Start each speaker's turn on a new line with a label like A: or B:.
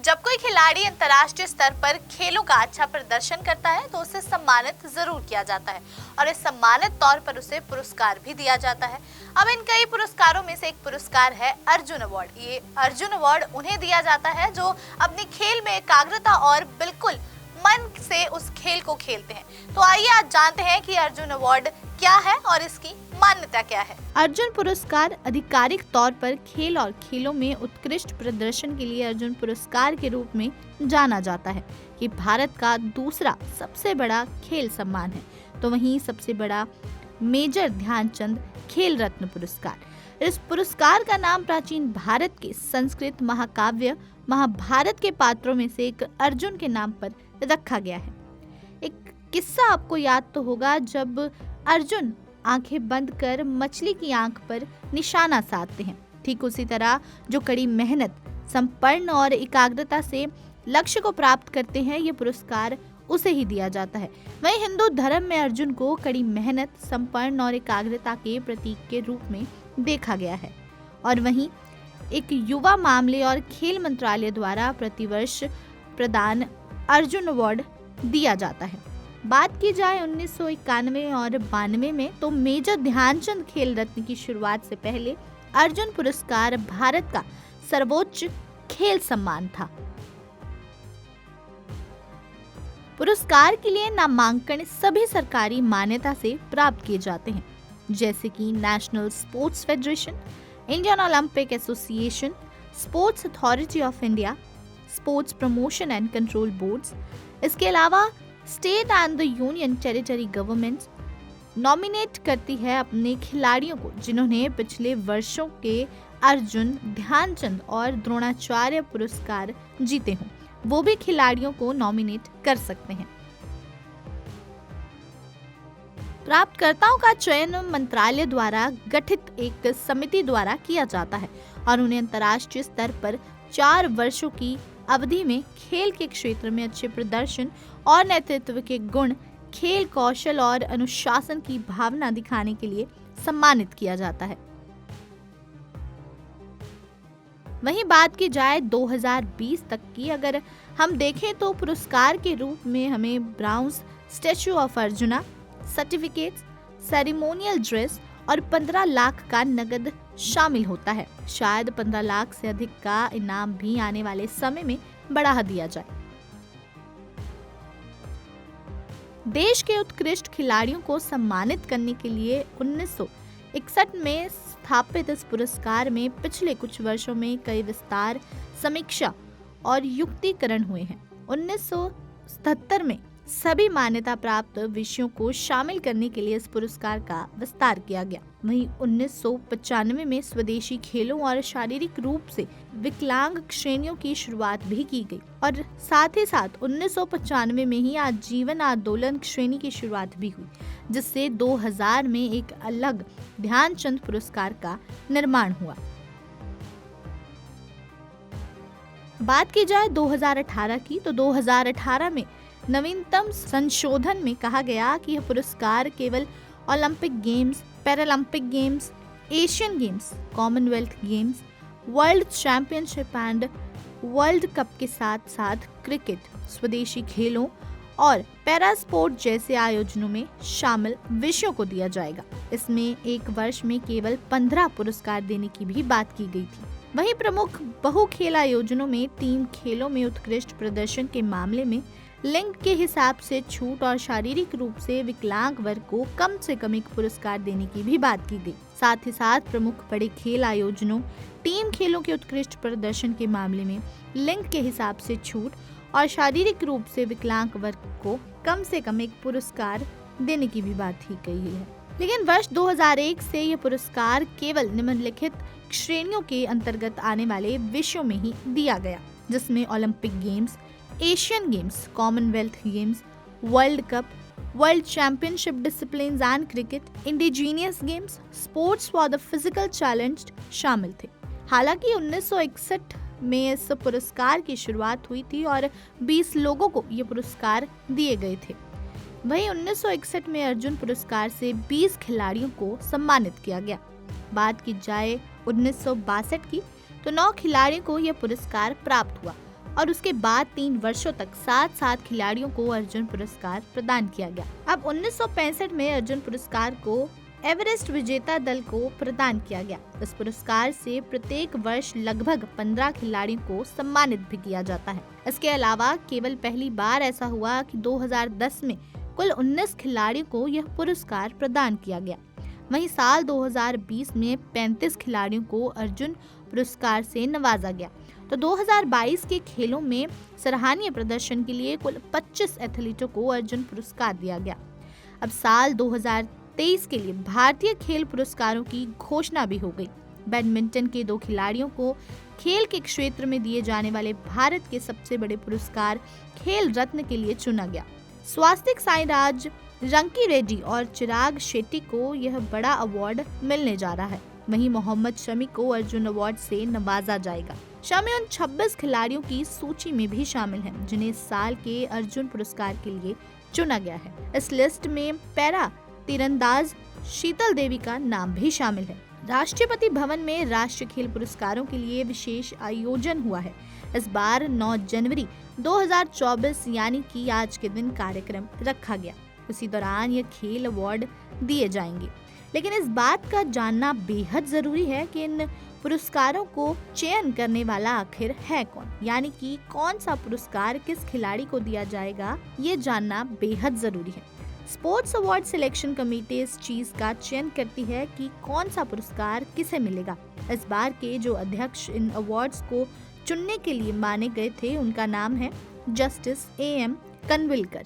A: जब कोई खिलाड़ी अंतर्राष्ट्रीय स्तर पर खेलों का अच्छा प्रदर्शन करता है तो उसे सम्मानित जरूर किया जाता है और इस सम्मानित तौर पर उसे पुरस्कार भी दिया जाता है। अब इन कई पुरस्कारों में से एक पुरस्कार है अर्जुन अवार्ड। ये अर्जुन अवार्ड उन्हें दिया जाता है जो अपने खेल में एकाग्रता और बिल्कुल मन से उस खेल को खेलते हैं। तो आइए आज जानते हैं कि अर्जुन अवार्ड क्या है और इसकी मान्यता क्या है।
B: अर्जुन पुरस्कार आधिकारिक तौर पर खेल और खेलों में उत्कृष्ट प्रदर्शन के लिए अर्जुन पुरस्कार के रूप में जाना जाता है। ये भारत का दूसरा सबसे बड़ा खेल सम्मान है। तो वहीं सबसे बड़ा मेजर ध्यानचंद खेल रत्न पुरस्कार। इस पुरस्कार का नाम प्राचीन भारत के संस्कृत महाकाव्य महाभारत के पात्रों में से एक अर्जुन के नाम पर रखा गया है। एक किस्सा आपको याद तो होगा, जब अर्जुन आंखें बंद कर मछली की आंख पर निशाना साधते हैं। ठीक उसी तरह जो कड़ी मेहनत, संपन्न और एकाग्रता से लक्ष्य को प्राप्त करते हैं, ये पुरस्कार उसे ही दिया जाता है। वहीं हिंदू धर्म में अर्जुन को कड़ी मेहनत, संपन्न और एकाग्रता के प्रतीक के रूप में देखा गया है। और वहीं एक युवा मामले और खेल मंत्रालय द्वारा प्रतिवर्ष प्रदान अर्जुन अवार्ड दिया जाता है। बात की जाए 1991 और 92 में, तो मेजर ध्यानचंद खेल रत्न की शुरुआत से पहले अर्जुन पुरस्कार भारत का सर्वोच्च खेल सम्मान था। पुरस्कार के लिए नामांकन सभी सरकारी मान्यता से प्राप्त किए जाते हैं, जैसे कि national sports federation, Indian Olympic association, sports authority of India, sports promotion and control boards. इसके अलावा state and the union territory governments nominate करती है अपने खिलाड़ियों को जिन्होंने पिछले वर्षों के अर्जुन, ध्यानचंद और द्रोणाचार्य पुरस्कार जीते हों। वो भी खिलाड़ियों को नॉमिनेट कर सकते हैं। प्राप्तकर्ताओं का चयन मंत्रालय द्वारा गठित एक समिति द्वारा किया जाता है और उन्हें अंतर्राष्ट्रीय स्तर पर 4 वर्षों की अवधि में खेल के क्षेत्र में अच्छे प्रदर्शन और नेतृत्व के गुण, खेल कौशल और अनुशासन की भावना दिखाने के लिए सम्मानित किया जाता है। वहीं बात की जाए 2020 तक की, अगर हम देखें तो पुरस्कार के रूप में हमें bronze statue of Arjuna, certificates, ceremonial dress और 15 लाख का नगद शामिल होता है। शायद 15 लाख से अधिक का इनाम भी आने वाले समय में बढ़ा दिया जाए। देश के उत्कृष्ट खिलाड़ियों को सम्मानित करने के लिए 1961 में स्थापित इस पुरस्कार में पिछले कुछ वर्षों में कई विस्तार, समीक्षा और युक्तिकरण हुए हैं। 1977 में सभी मान्यता प्राप्त विषयों को शामिल करने के लिए इस पुरस्कार का विस्तार किया गया। वहीं 1995 में स्वदेशी खेलों और शारीरिक रूप से विकलांग श्रेणियों की शुरुआत भी की गई और साथ ही साथ 1995 में ही आजीवन आंदोलन श्रेणी की शुरुआत भी हुई, जिससे 2000 में एक अलग ध्यानचंद पुरस्कार का निर्माण हुआ। बात की जाए 2018 की, तो 2018 में नवीनतम संशोधन में कहा गया कि यह पुरस्कार केवल Olympic games, Paralympic games, Asian games, Commonwealth games, world championship and world cup के साथ साथ क्रिकेट, स्वदेशी खेलों और पैरा स्पोर्ट जैसे आयोजनों में शामिल विषयों को दिया जाएगा। इसमें एक वर्ष में केवल 15 पुरस्कार देने की भी बात की गई थी। वहीं प्रमुख बहु खेल आयोजनों में टीम खेलों में उत्कृष्ट प्रदर्शन के मामले में लिंग के हिसाब से छूट और शारीरिक रूप से विकलांग वर्ग को कम से कम एक पुरस्कार देने की भी बात की गई। साथ ही साथ प्रमुख बड़े खेल आयोजनों, टीम खेलों के उत्कृष्ट प्रदर्शन के मामले में लिंग के हिसाब से छूट और शारीरिक रूप से विकलांग वर्ग को कम से कम एक पुरस्कार देने की भी बात की गई है। लेकिन वर्ष 2001 से यह पुरस्कार केवल निम्नलिखित श्रेणियों के अंतर्गत आने वाले विषयों में ही दिया गया, जिसमें Olympic games, Asian games, Commonwealth games, world cup, world championship disciplines and cricket, indigenous games, sports for the physical challenged शामिल थे। हालांकि 1961 में इस पुरस्कार की शुरुआत हुई थी और 20 लोगों को ये पुरस्कार दिए गए थे। वहीं 1961 में अर्जुन पुरस्कार से 20 खिलाड़ियों को सम्मानित किया गया। बात की जाए 1962 की, तो 9 खिलाड़ियों को यह पुरस्कार प्राप्त हुआ। और उसके बाद 3 वर्षों तक 7 खिलाड़ियों को अर्जुन पुरस्कार प्रदान किया गया। अब 1965 में अर्जुन पुरस्कार को एवरेस्ट विजेता दल को प्रदान किया गया। इस पुरस्कार से प्रत्येक वर्ष लगभग 15 खिलाड़ियों को सम्मानित भी किया जाता है। इसके अलावा केवल पहली बार ऐसा हुआ कि 2010 में कुल 19 खिलाड़ियों को यह पुरस्कार प्रदान किया गया। वहीं साल 2020 में 35 खिलाड़ियों को अर्जुन पुरस्कार से नवाजा गया। तो 2022 के खेलों में सराहनीय प्रदर्शन के लिए कुल 25 एथलीटों को अर्जुन पुरस्कार दिया गया। अब साल 2023 के लिए भारतीय खेल पुरस्कारों की घोषणा भी हो गई। बैडमिंटन के 2 खिलाड़ियों को खेल के क्षेत्र में दिए जाने वाले भारत के सबसे बड़े पुरस्कार खेल रत्न के लिए चुना गया। स्वास्तिक साईराज रंकी रेड्डी और चिराग शेट्टी को यह बड़ा अवार्ड मिलने जा रहा है। वहीं मोहम्मद शमी को अर्जुन अवार्ड से नवाजा जाएगा। शमी उन 26 खिलाड़ियों की सूची में भी शामिल हैं जिन्हें इस साल के अर्जुन पुरस्कार के लिए चुना गया है। इस लिस्ट में पैरा तीरंदाज शीतल देवी का नाम भी शामिल है। राष्ट्रपति भवन में राष्ट्रीय खेल पुरस्कारों के लिए विशेष आयोजन हुआ है। इस बार 9 जनवरी 2024 यानी कि आज के दिन कार्यक्रम रखा गया। उसी दौरान ये खेल अवार्ड दिए जाएंगे। लेकिन इस बात का जानना बेहद जरूरी है कि इन पुरस्कारों को चयन करने वाला आखिर है कौन, यानी कि कौन सा पुरस्कार किस खिलाड़ी को दिया जाएगा, ये जानना बेहद जरूरी है। स्पोर्ट्स अवार्ड सिलेक्शन कमेटी इस चीज का चयन करती है कि कौन सा पुरस्कार किसे मिलेगा। इस बार के जो अध्यक्ष इन अवार्ड्स को चुनने के लिए माने गए थे उनका नाम है जस्टिस AM कनविलकर।